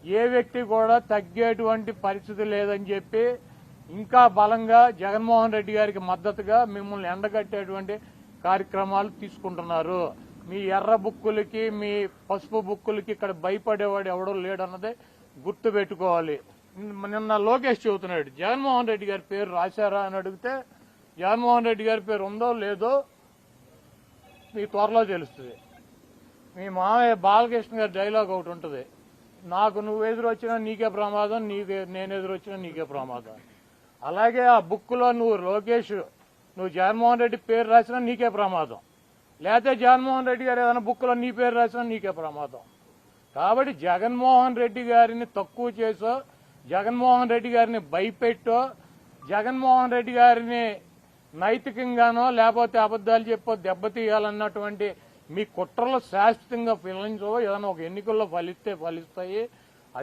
ఏ వ్యక్తి కూడా తగ్గేటువంటి పరిస్థితి లేదని చెప్పి ఇంకా బలంగా జగన్మోహన్ రెడ్డి గారికి మద్దతుగా మిమ్మల్ని ఎండగట్టేటువంటి కార్యక్రమాలు తీసుకుంటున్నారు. మీ ఎర్ర బుక్కులకి మీ పసుపు బుక్కులకి ఇక్కడ భయపడేవాడు ఎవడో లేడన్నదే గుర్తు పెట్టుకోవాలి. నిన్న లోకేష్ చెబుతున్నాడు జగన్మోహన్ రెడ్డి గారి పేరు రాశారా అని అడిగితే జగన్మోహన్ రెడ్డి గారి పేరు ఉందో లేదో మీ త్వరలో తెలుస్తుంది. మీ మామయ్య బాలకృష్ణ గారి డైలాగ్ ఒకటి ఉంటుంది, నాకు నువ్వు ఎదురొచ్చినా నీకే ప్రమాదం, నేను ఎదురొచ్చినా నీకే ప్రమాదం. అలాగే ఆ బుక్లో నువ్వు లోకేష్ నువ్వు జగన్మోహన్ రెడ్డి పేరు రాసినా నీకే ప్రమాదం, లేకపోతే జగన్మోహన్ రెడ్డి గారు ఏదైనా బుక్లో నీ పేరు రాసినా నీకే ప్రమాదం. కాబట్టి జగన్మోహన్ రెడ్డి గారిని తక్కువ చేసో, జగన్మోహన్ రెడ్డి గారిని భయపెట్టో, జగన్మోహన్ రెడ్డి గారిని నైతికంగానో లేకపోతే అబద్దాలు చెప్పో దెబ్బతీయాలన్నటువంటి మీ కుట్రలు శాశ్వతంగా ఫలించవో, ఏదైనా ఒక ఎన్నికల్లో ఫలిస్తాయి.